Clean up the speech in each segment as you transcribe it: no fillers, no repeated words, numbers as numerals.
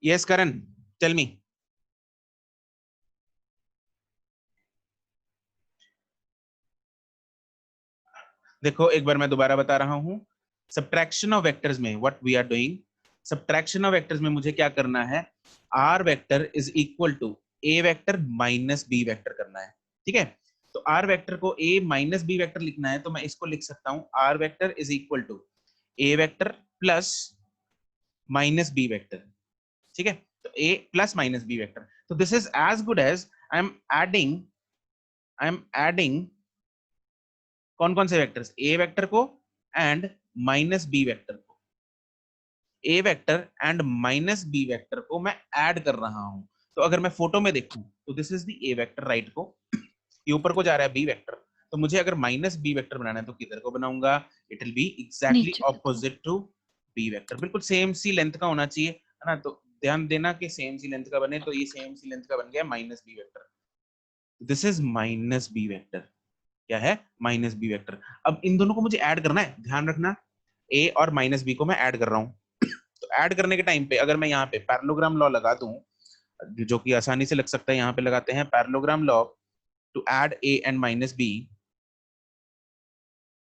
Yes, Karan, tell me. देखो एक बार मैं दोबारा बता रहा हूं, सब्ट्रैक्शन ऑफ वेक्टर्स में what we are doing, subtraction of vectors में मुझे क्या करना है, R vector is equal to A vector minus B vector करना है, ठीक है। तो आर वेक्टर को ए माइनस बी वेक्टर लिखना है, तो मैं इसको लिख सकता हूं R vector is equal to A vector plus minus B vector, ठीक है। तो A plus minus B vector, तो this is as good as I am adding कौन कौन से वेक्टर्स, ए वेक्टर को एंड माइनस बी वेक्टर को, A vector and minus B vector को मैं ऐड कर रहा हूं। तो अगर मैं फोटो में देखूं तो this is the A vector right को, ये ऊपर को जा रहा है बी वेक्टर, तो मुझे अगर माइनस बी वेक्टर बनाना है तो किधर को बनाऊंगा, it will be exactly opposite to B vector, बिल्कुल सेम सी लेंथ का होना चाहिए, है ना। तो ध्यान देना कि सेम सी लेंथ का बने, तो ये सेम सी लेंथ का बन गया minus B vector, this is minus B vector, क्या है माइनस बी वेक्टर। अब इन दोनों को मुझे ऐड करना है, ध्यान रखना ए और माइनस बी को मैं ऐड कर रहा हूं। तो ऐड करने के टाइम पे अगर मैं यहाँ पे पैरेललोग्राम लॉ लगा दूं, जो कि आसानी से लग सकता है, यहाँ पे लगाते हैं parallelogram law to add A and minus B,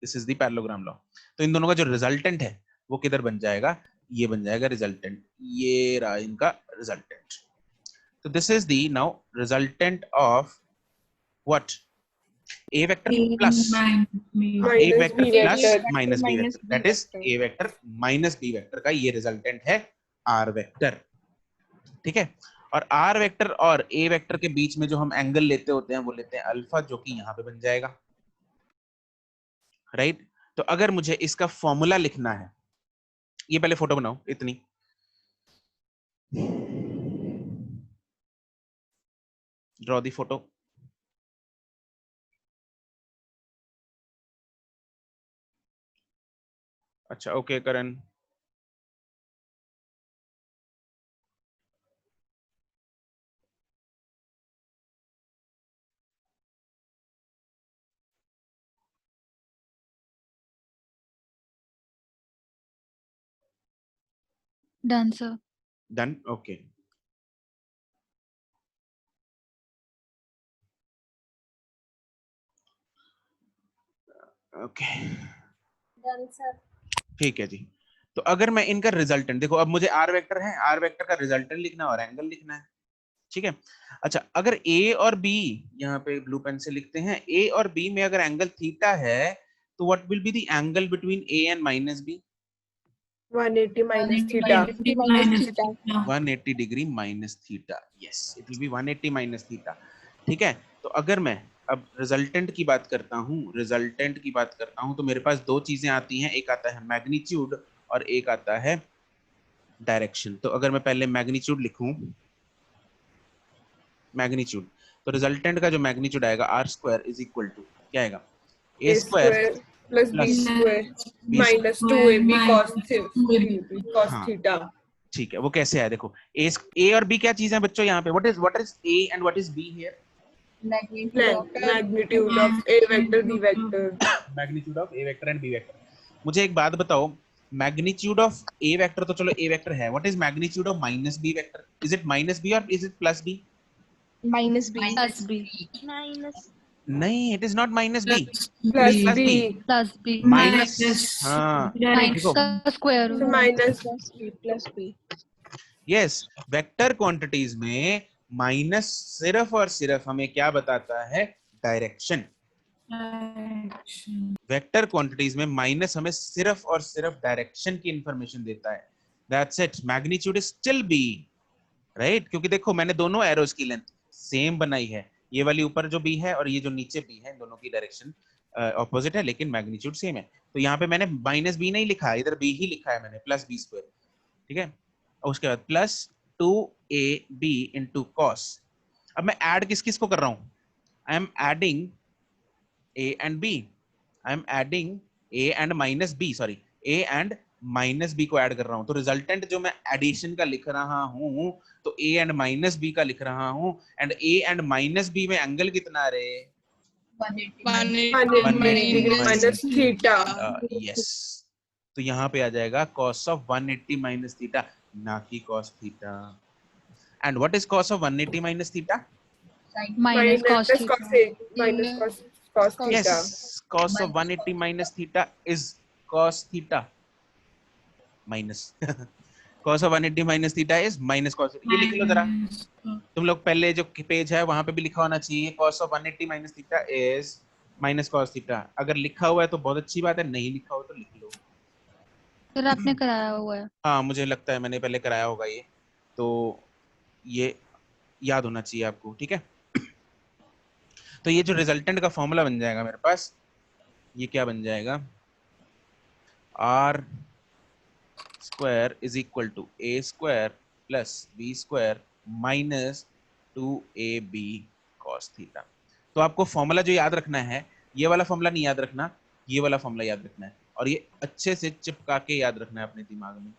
this is the parallelogram law. तो इन दोनों का जो रिजल्टेंट है वो किधर बन जाएगा, ये बन जाएगा रिजल्टेंट, ये रहा इनका रिजल्टेंट। तो this is the now resultant of what, a vector plus a vector plus minus b vector, that is a vector minus b vector का ये रिजल्टेंट है r वेक्टर, ठीक है। और r वेक्टर और a वेक्टर के बीच में जो हम एंगल लेते होते हैं वो लेते हैं अल्फा, जो कि यहां पे बन जाएगा, राइट। तो अगर मुझे इसका फॉर्मूला लिखना है, ये पहले फोटो बनाओ इतनी, ड्रॉ दी फोटो। अच्छा okay Karan, done sir. Done, okay. Okay done sir. ठीक है जी। तो अगर मैं इनका रिजल्टेंट देखो, अब मुझे आर वेक्टर है, आर वेक्टर का रिजल्टेंट लिखना है और एंगल लिखना है, ठीक है। अच्छा अगर ए और बी, यहाँ पे ब्लू पेन से लिखते हैं, ए और बी में अगर एंगल थीटा है तो what will be the angle between A and minus B, 180 minus theta. 180 degree minus theta, yes it will be 180 minus theta, ठीक है। तो अगर मैं अब रिजल्टेंट की बात करता हूँ, रिजल्टेंट की बात करता हूँ, तो मेरे पास दो चीजें आती हैं, एक आता है मैग्नीट्यूड और एक आता है डायरेक्शन। तो अगर मैं पहले मैग्नीट्यूड लिखूं, मैग्नीट्यूड, तो रिजल्टेंट का जो मैग्नीट्यूड आएगा R square is equal to क्या आएगा, A square plus B square minus 2AB cos हाँ theta. ठीक है, वो कैसे है देखो, ए और बी क्या चीज है बच्चों यहाँ पे, what is A and what is B here, Magnitude of A vector B vector. Magnitude of A vector and B vector. मुझे एक बात बताओ, मैग्नीट्यूड ऑफ ए वेक्टर तो चलो ए वेक्टर है, what is magnitude of minus B vector, is it minus B और is it plus B, minus B नहीं it is not minus B, Plus plus B, B. Plus B minus, हाँ minus का square So minus plus b. Yes, vector quantities में minus सिर्फ और सिर्फ हमें क्या बताता है, डायरेक्शन। वेक्टर क्वांटिटीज में माइनस हमें सिर्फ और सिर्फ डायरेक्शन की इंफॉर्मेशन देता है, that's it, magnitude is still be, right. क्योंकि देखो मैंने दोनों एरोस की लेंथ सेम बनाई है, ये वाली ऊपर जो बी है और ये जो नीचे बी है, इन दोनों की डायरेक्शन ऑपोजिट है लेकिन मैग्नीट्यूड सेम है। तो यहाँ पे मैंने माइनस बी नहीं लिखा, इधर बी ही लिखा है मैंने, प्लस बी स्क्वायर, ठीक है। और उसके बाद प्लस 2ab इंटू कॉस। अब मैं ऐड किस किस को कर रहा हूं, आई am adding a and b, I am adding a and minus b, sorry a and minus B को ऐड कर रहा हूं। तो रिजल्टेंट जो मैं एडिशन का लिख रहा हूं, तो a एंड माइनस बी का लिख रहा हूं, and a and minus B में एंगल कितना रहे, 180 degree minus theta. यस। तो यहाँ पे आ जाएगा cos ऑफ 180 माइनस थीटा, ना कि cos theta, And what is cos of 180 minus theta? Minus cos cos theta. A minus cos theta. Yes, cos of 180 minus theta is cos theta minus cos of 180 minus theta is minus cos theta. ये लिख लो जरा, तुम लोग पहले जो page है वहां पे भी लिखा होना चाहिए cos of 180 minus theta is minus cos theta. अगर लिखा हुआ है तो बहुत अच्छी बात है, नहीं लिखा हुआ तो लिख लो. सर आपने कराया हुआ है. हाँ मुझे लगता है मैंने पहले कराया होगा ये, तो ये याद होना चाहिए आपको. ठीक है, तो ये जो रिजल्टेंट का फॉर्मूला बन जाएगा मेरे पास, ये क्या बन जाएगा, r square is equal to a square plus b square minus 2ab cos theta. तो आपको फॉर्मूला जो याद रखना है, ये वाला फॉर्मूला नहीं याद रखना, ये वाला फॉर्मूला याद रखना है, और ये अच्छे से चिपका के याद रखना है अपने दिमाग में.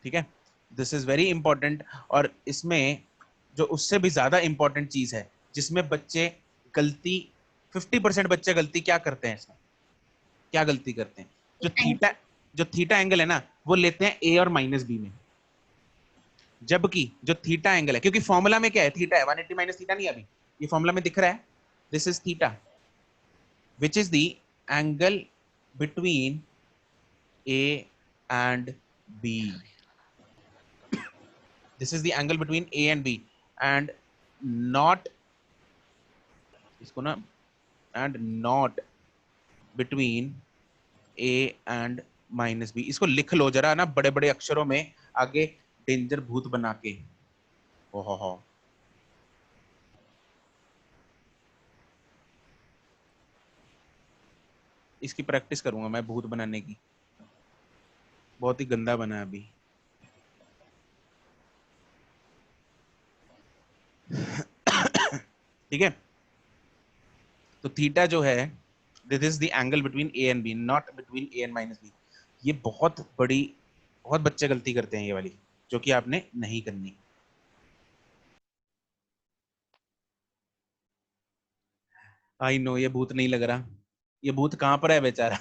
ठीक है, दिस इज वेरी इंपॉर्टेंट. और इसमें जो उससे भी ज्यादा इंपॉर्टेंट चीज है जिसमें बच्चे गलती 50% बच्चे गलती क्या करते हैं, इसमें क्या गलती करते हैं, जो थीटा एंगल है ना वो लेते हैं ए और माइनस बी में, जबकि जो थीटा एंगल है, क्योंकि फॉर्मूला में क्या है, थीटा है, 180 माइनस थीटा नहीं, अभी ये फॉर्मूला में दिख रहा है, this is theta which is the angle between A and B. This is the angle between A and B, and not इसको ना, and not between A and minus B. इसको लिख लो जरा ना बड़े बड़े अक्षरों में आगे, डेंजर भूत बना के. हो इसकी प्रैक्टिस करूंगा मैं भूत बनाने की, बहुत ही गंदा बना अभी. ठीक है, तो थीटा जो है, this is the angle between A and B, not between A and minus B. ये बहुत बच्चे गलती करते हैं ये वाली, जो कि आपने नहीं करनी. आई नो ये भूत नहीं लग रहा, ये भूत कहाँ पर है बेचारा.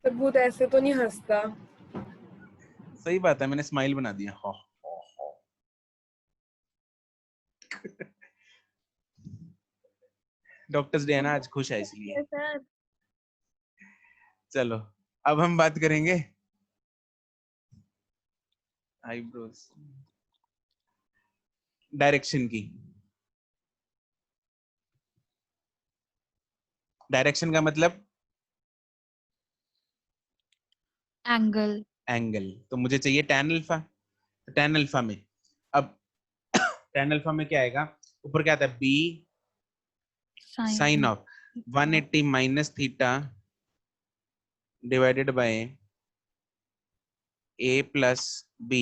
तो भूत ऐसे तो नहीं हंसता. सही बात है, मैंने स्माइल बना दिया. हो. डॉक्टर्स डे है ना आज, खुश है इसलिए. चलो अब हम बात करेंगे आईब्रोज, डायरेक्शन की. डायरेक्शन का मतलब एंगल. तो मुझे चाहिए tan अल्फा, तो tan अल्फा में, अब tan अल्फा में क्या आएगा, ऊपर क्या आता है, b sine of 180 minus theta divided by a plus b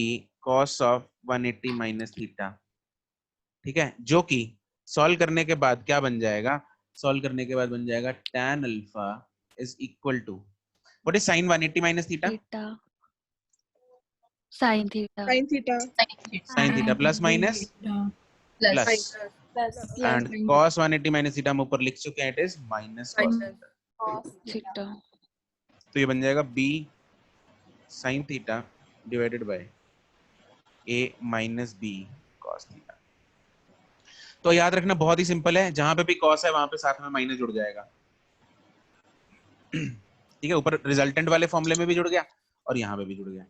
cos of 180 minus theta. ठीक है, जो कि सॉल्व करने के बाद क्या बन जाएगा, सॉल्व करने के बाद बन जाएगा tan alpha is equal to, what is sine 180 minus theta, sine theta plus minus plus, and cos 180 minus theta हम ऊपर लिख चुके हैं, it is minus cos theta. तो ये बन जाएगा b sin theta divided by a minus b cos theta. तो याद रखना बहुत ही सिंपल है, जहां पे भी cos है वहां पे साथ में माइनस जुड़ जाएगा. ठीक है, ऊपर रिजल्टेंट वाले फॉर्मूले में भी जुड़ गया और यहाँ पे भी जुड़ गया.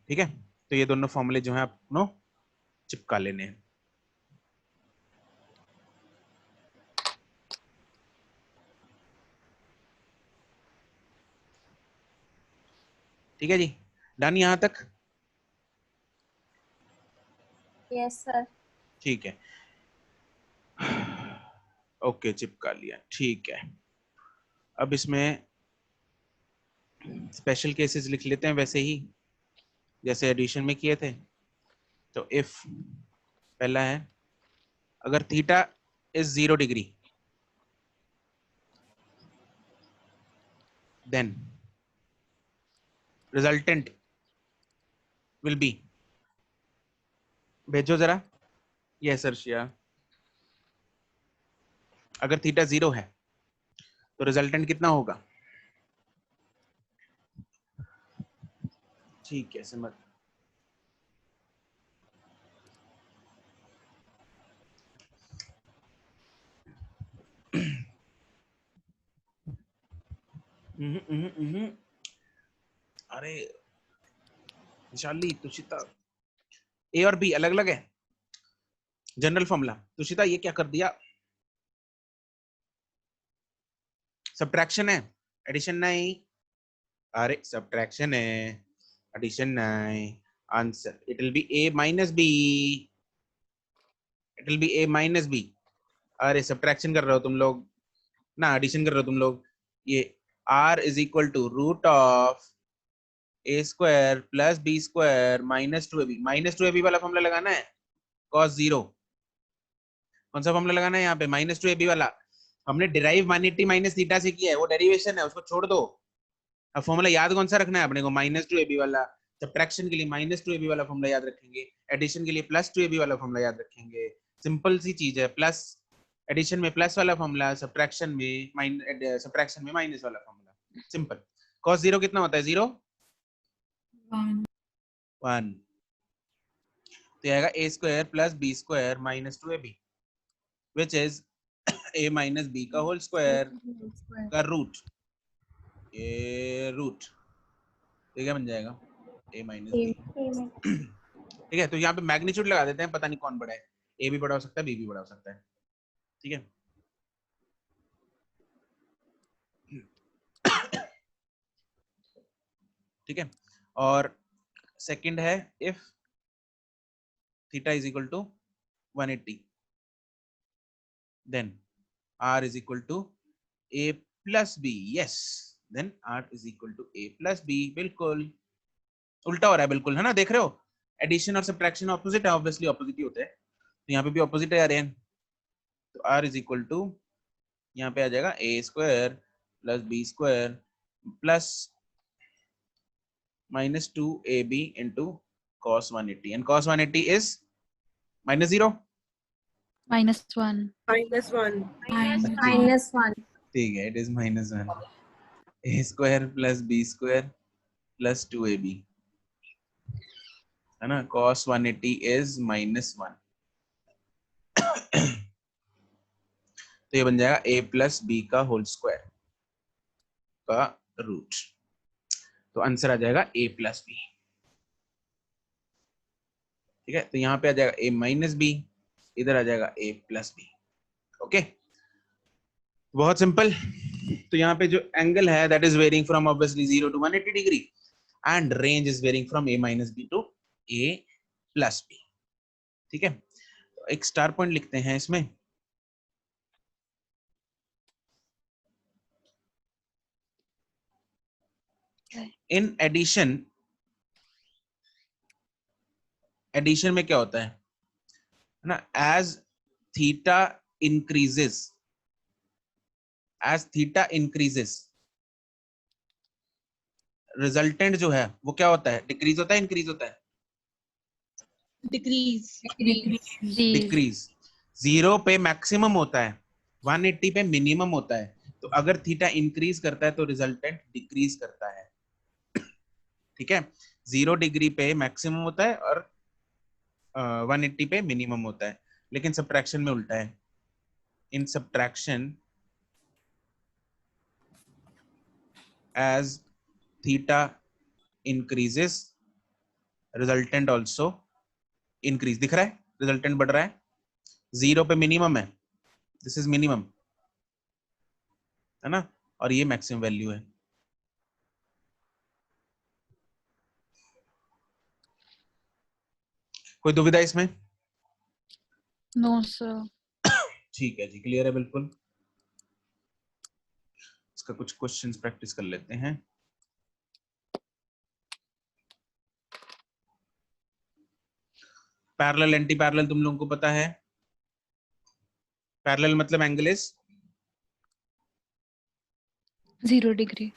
ठीक है, तो ये दोनों फॉर्मूले जो है आपको चिपका लेने हैं. ठीक है जी, डन यहाँ तक. Yes sir. ठीक है, ओके चिपका लिया. ठीक है, अब इसमें स्पेशल केसेस लिख लेते हैं वैसे ही जैसे एडिशन में किए थे. तो इफ पहला है, अगर theta is 0 degree then resultant will be, भेजो जरा. यस अर्शिया. अगर थीटा 0 है तो रिजल्टेंट कितना होगा? ठीक है, समझ। अरे विशाली, तुषिता, ए और बी अलग अलग है, जनरल फॉर्मूला। तुषिता ये क्या कर दिया? सब्ट्रैक्शन है, एडिशन नहीं। अरे सब्ट्रैक्शन है, एडिशन नहीं। Answer it will be a minus B, it will be a minus B. अरे सब्ट्रैक्शन कर रहे हो तुम लोग ना, एडिशन कर रहे हो तुम लोग। ये r is equal to root of a square plus b square minus 2ab। Minus 2ab वाला फॉर्मूला लगाना है, cos 0। कौन सा फॉर्मूला लगाना है यहाँ पे? माइनस 2ab वाला। हमने डिराइव माइनस माइनस थीटा से किया है, वो डेरिवेशन है, उसको छोड़ दो। अब फॉर्मूला याद कौन सा रखना है अपने को? माइनस 2ab वाला। सब्ट्रैक्शन के लिए माइनस 2ab वाला फॉर्मूला याद रखेंगे, एडिशन के लिए प्लस 2ab वाला फॉर्मूला याद रखेंगे। सिंपल सी चीज है, प्लस एडिशन में प्लस वाला फॉर्मूला, सब्ट्रैक्शन में माइनस वाला फॉर्मूला, सिंपल। cos 0 कितना होता है? 0 1। तो आएगा a square plus b square minus 2ab which is a minus b का होल स्क्वायर का रूट। ये रूट तो क्या बन जाएगा? a minus b। ठीक है, तो यहाँ पे मैग्नीट्यूड लगा देते हैं, पता नहीं कौन बड़ा है, a भी बड़ा हो सकता है, b भी बड़ा हो सकता है। ठीक है, ठीक है। और सेकंड है, if theta is equal to 180 then r is equal to a plus b। Yes, then r is equal to a plus b। बिल्कुल उल्टा हो रहा है, बिल्कुल, है ना? देख रहे हो, एडिशन और सब्ट्रैक्शन ऑपोजिट है, ऑब्वियसली ऑपोजिट ही होते हैं, तो यहाँ पे भी ऑपोजिट है यार। तो r इज इक्वल टू, यहाँ पे आ जाएगा a square plus b square plus minus 2ab into cos 180, and cos 180 is minus 0। -1 -1 -1 ठीक है, it is -1। a square plus b square plus 2ab, है ना? cos 180 is -1। तो ये बन जाएगा a प्लस b का होल स्क्वायर का रूट। तो आंसर आ जाएगा a प्लस b। ठीक है, तो यहाँ पे आ जाएगा a माइनस b, इधर आ जाएगा a प्लस b। ओके, बहुत सिंपल। तो यहाँ पे जो एंगल है that is varying from obviously 0 to 180 degree and range is varying from a minus b to a plus b। ठीक है, तो एक स्टार पॉइंट लिखते हैं इसमें। इन एडिशन, एडिशन में क्या होता है ना, एज थीटा इंक्रीजेस, रिजल्टेंट जो है वो क्या होता है? डिक्रीज होता है, इंक्रीज होता है? डिक्रीज। 0 पे मैक्सिमम होता है, 180 पे मिनिमम होता है। तो अगर थीटा इंक्रीज करता है तो रिजल्टेंट डिक्रीज करता है। ठीक है, 0 डिग्री पे मैक्सिमम होता है और 180 पे मिनिमम होता है। लेकिन सब्ट्रैक्शन में उल्टा है। इन subtraction, as theta increases resultant also increase। दिख रहा है, रिजल्टेंट बढ़ रहा है। 0 पे मिनिमम है, दिस इज मिनिमम, है ना? और ये मैक्सिमम वैल्यू है। कोई दुविधा इसमें? No sir. ठीक है जी, क्लियर है बिल्कुल। इसका कुछ क्वेश्चंस प्रैक्टिस कर लेते हैं। पैरेलल एंटी पैरेलल तुम लोगों को पता है। पैरेलल मतलब angle is 0 degree.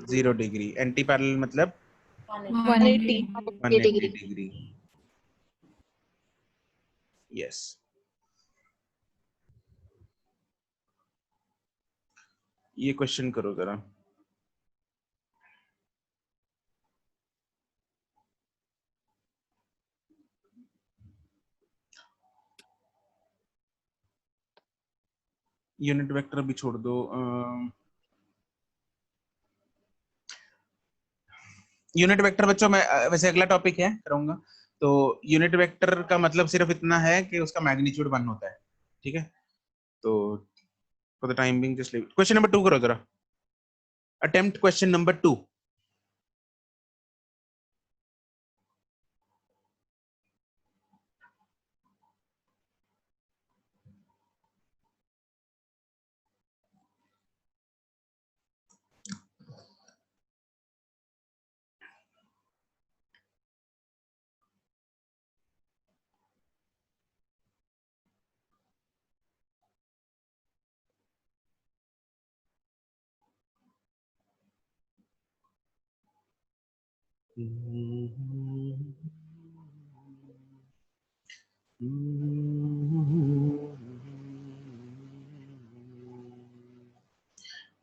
0 degree. Anti parallel मतलब 180 180 डिग्री। यस, ये क्वेश्चन करो जरा। यूनिट वेक्टर भी छोड़ दो। यूनिट वेक्टर बच्चों मैं वैसे अगला टॉपिक है कराऊंगा। तो यूनिट वेक्टर का मतलब सिर्फ इतना है कि उसका मैग्नीट्यूड 1 होता है, ठीक है। तो for the time being just leave. Question number 2 करो जरा। Attempt question number 2।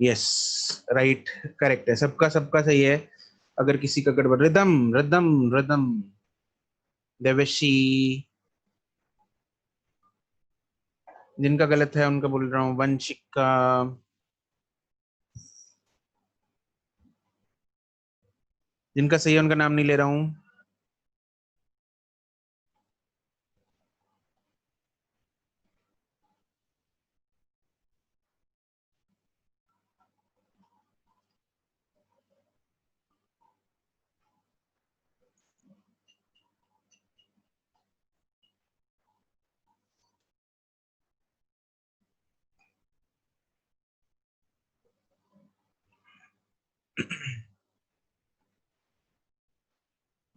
Yes, right, correct है, सबका सबका सही है। अगर किसी का गड़बड़, रिदम रिदम रिदम, देवशी, जिनका गलत है उनका बोल रहा हूँ, वंशिका, जिनका सही है उनका नाम नहीं ले रहा हूँ।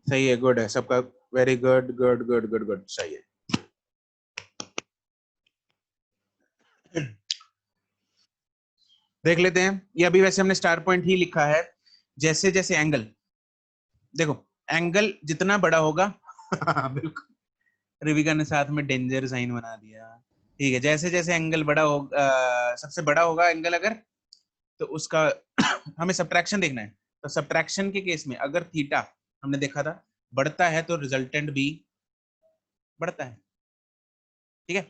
सही है, गुड है सबका, very good good good good good, सही है। देख लेते हैं, ये अभी वैसे हमने स्टार पॉइंट ही लिखा है। जैसे जैसे एंगल, देखो एंगल जितना बड़ा होगा बिल्कुल, रिविका ने साथ में डेंजर साइन बना दिया। ठीक है, जैसे जैसे एंगल बड़ा होगा, सबसे बड़ा होगा एंगल अगर, तो उसका हमें सब्ट्रैक्शन देखना है। तो सब्ट्रैक्शन के केस में अगर थीटा हमने देखा था बढ़ता है तो रिजल्टेंट भी बढ़ता है, ठीक है।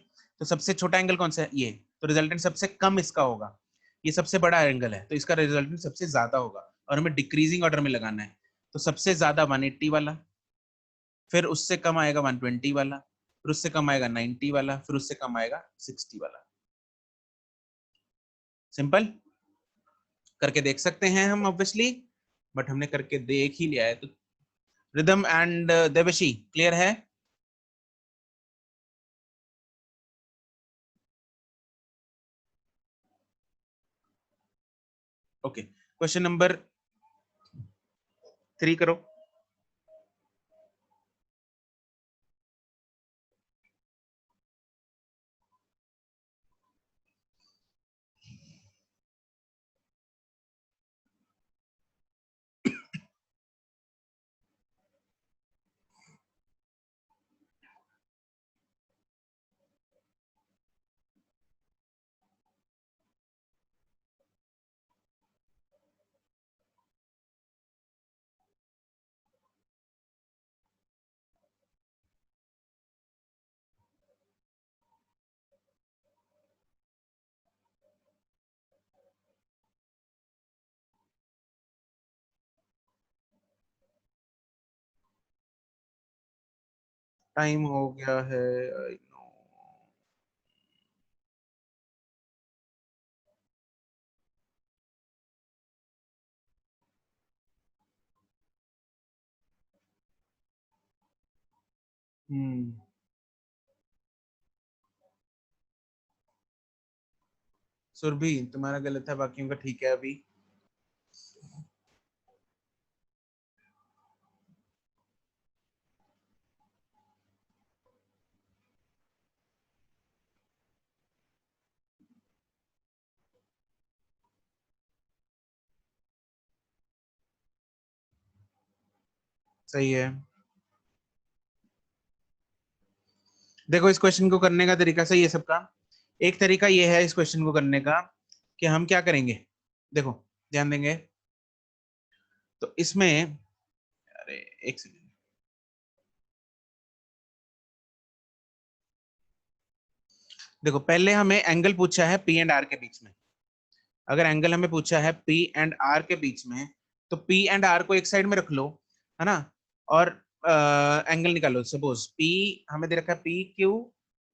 तो सबसे छोटा एंगल कौन सा है, ये, तो रिजल्टेंट सबसे कम इसका होगा। ये सबसे बड़ा एंगल है तो इसका रिजल्टेंट सबसे ज्यादा होगा, और हमें डिक्रीजिंग ऑर्डर में लगाना है। तो सबसे ज्यादा 180 वाला, फिर उससे कम आएगा 120 वाला, फिर उससे कम आएगा 90 वाला, फिर उससे कम आएगा 60 वाला। सिंपल, करके देख सकते हैं हम ऑब्वियसली, बट हमने करके देख ही लिया है। तो रिदम एंड देवशी क्लियर है? ओके, क्वेश्चन नंबर 3 करो। टाइम हो गया है, आई नो। सुरभि तुम्हारा गलत है, बाकियों का ठीक है अभी। सही है। देखो इस क्वेश्चन को करने का तरीका सही है सबका। एक तरीका ये है इस क्वेश्चन को करने का कि हम क्या करेंगे, देखो ध्यान देंगे तो इसमें, अरे एक सेकेंड, देखो पहले हमें एंगल पूछा है पी एंड आर के बीच में। अगर एंगल हमें पूछा है पी एंड आर के बीच में, तो पी एंड आर को एक साइड में रख लो, है ना, और एंगल निकालो। सपोज पी हमें दे रखा है P Q,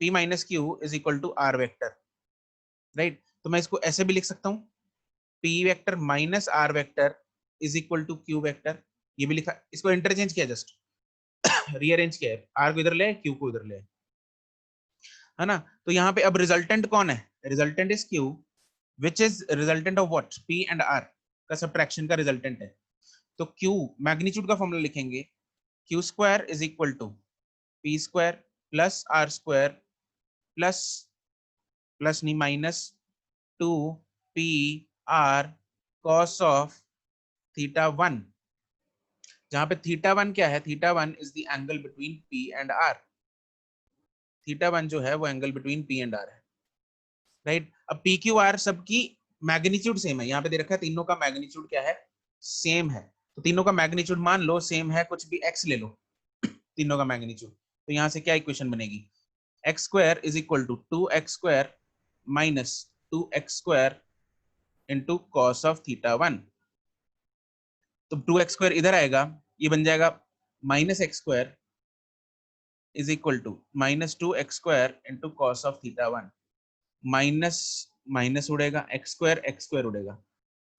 P minus Q is equal to R vector, right. तो मैं इसको ऐसे भी लिख सकता हूँ, P vector minus R vector is equal to Q vector. ये भी लिखा, इसको इंटरचेंज किया, जस्ट रीअरेंज किया है, आर को इधर ले क्यू को इधर ले, है ना। तो यहाँ पे अब रिजल्टेंट कौन है, resultant is Q, which is resultant of what, P and R का सब्ट्रैक्शन का रिजल्टेंट है। तो क्यू मैग्नीट्यूड का फॉर्मूला लिखेंगे, Q square is equal to P square plus R square plus plus नहीं minus 2 P R cos of theta 1, जहां पे theta 1 क्या है, theta 1 is the angle between P and R. Theta 1 जो है वो angle between P and are है, right. अब पी क्यू आर सबकी मैग्नीट्यूड सेम है, यहाँ पे दे रखा है तीनों का मैग्नीट्यूड क्या है, सेम है। तो तीनों का मैग्नीट्यूड मान लो सेम है, कुछ भी एक्स ले लो तीनों का मैग्नीट्यूड। तो यहाँ से क्या इक्वेशन बनेगी, X square is equal to 2x square minus 2x square into cos of theta 1। तो 2x स्क्वायर इधर आएगा, ये बन जाएगा minus X square is equal to minus 2x square into cos of theta 1। Minus minus उड़ेगा, X square उड़ेगा,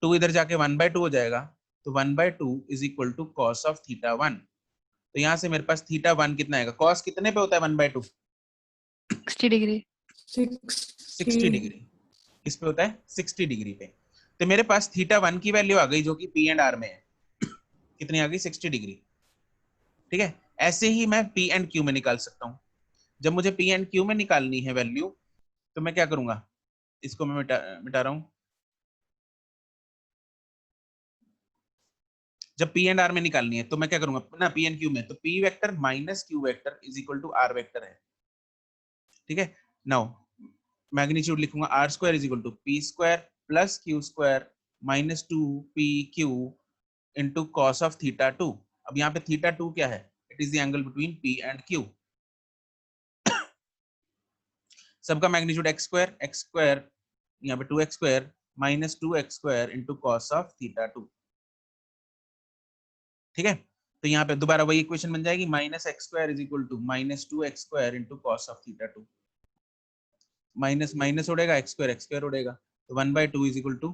2 इधर जाके 1/2 हो जाएगा, तो 1/2 is equal to cos of theta 1। तो यहाँ से मेरे पास थीटा 1 कितना आएगा, कॉस कितने पे होता है 1/2, 60 डिग्री। 60 डिग्री। किस पे होता है, 60 डिग्री पे। तो मेरे पास थीटा 1 की वैल्यू आ गई जो कि पी एंड आर में है, कितनी आ गई, 60 डिग्री। ठीक है, ऐसे ही मैं पी एंड क्यू में निकाल सकता हूँ। जब मुझे पी एंड क्यू में निकालनी है वैल्यू, तो मैं क्या करूंगा, इसको मैं मिटा रहा हूं। जब पी एंड आर में निकालनी है तो मैं क्या करूंगा ना, पी एंड क्यू में, तो P vector minus Q vector is equal to R vector है। ठीक है, नाउ मैग्नीट्यूड लिखूंगा, R square is equal to P square plus Q square minus 2 P Q into cos of theta 2। अब यहाँ पे theta 2 क्या है, it is the angle between P and Q. सबका मैग्नीट्यूड एक्स स्क्वायर यहाँ पे 2x square minus 2x square into cos of theta 2। ठीक है, तो यहाँ पे दोबारा वही इक्वेशन बन जाएगी, minus X square is equal to minus 2x square into cos of theta 2। Minus minus उड़ेगा, एक्स स्क्वायर उड़ेगा, तो 1/2 is equal to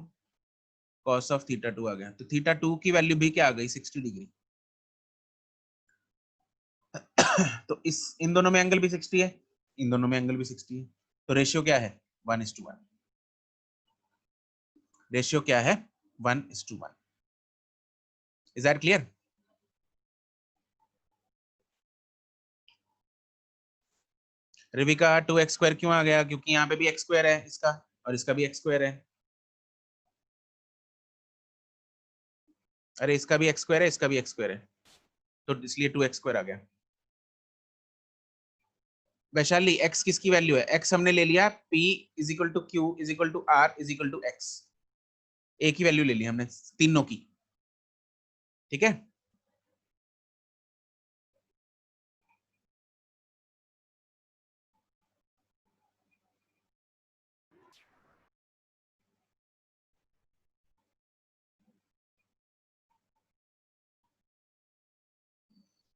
cos of theta 2 आ गया। तो थीटा 2 की वैल्यू भी क्या आ गई, 60 डिग्री। तो इस इन दोनों में एंगल भी 60 है, इन दोनों में एंगल भी 60 है, तो रेशियो क्या है, 1:1। रेशियो क्या है, 1:1। Is that clear. Rivika 2x square क्यों आ गया, क्योंकि यहाँ पे भी x स्क्वायर है इसका, और इसका भी x स्क्वायर है। अरे इसका भी x स्क्वायर है, इसका भी x स्क्वायर है, तो इसलिए 2x स्क्वायर आ गया। वैशाली x किसकी वैल्यू है, x हमने ले लिया p is equal to Q is equal to R is equal to X, एक ही वैल्यू ले ली हमने तीनों की। ठीक है,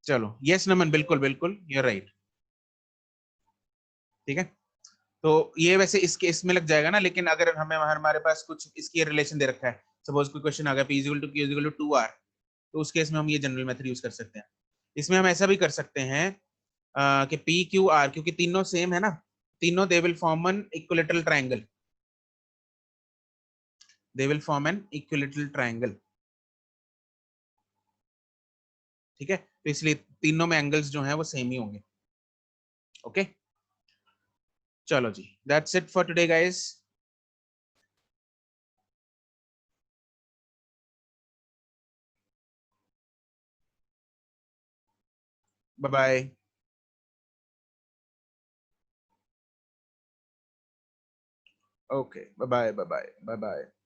चलो यस नमन, बिल्कुल बिल्कुल यू आर राइट। ठीक है, तो ये वैसे इसके इसमें लग जाएगा ना, लेकिन अगर हमें हमारे पास कुछ इसकी रिलेशन दे रखा है, सपोज कोई क्वेश्चन आ गया p equal to q equal to 2r, तो उस केस में हम ये जनरल मेथड यूज कर सकते हैं। इसमें हम ऐसा भी कर सकते हैं कि p q r, क्योंकि तीनों सेम है ना, तीनों they will form an equilateral triangle, they will form an equilateral triangle. ठीक है, तो इसलिए तीनों में एंगल्स जो हैं वो सेम ही होंगे। ओके, चलो जी, that's it for today guys. Bye bye. Okay, bye bye bye bye bye bye.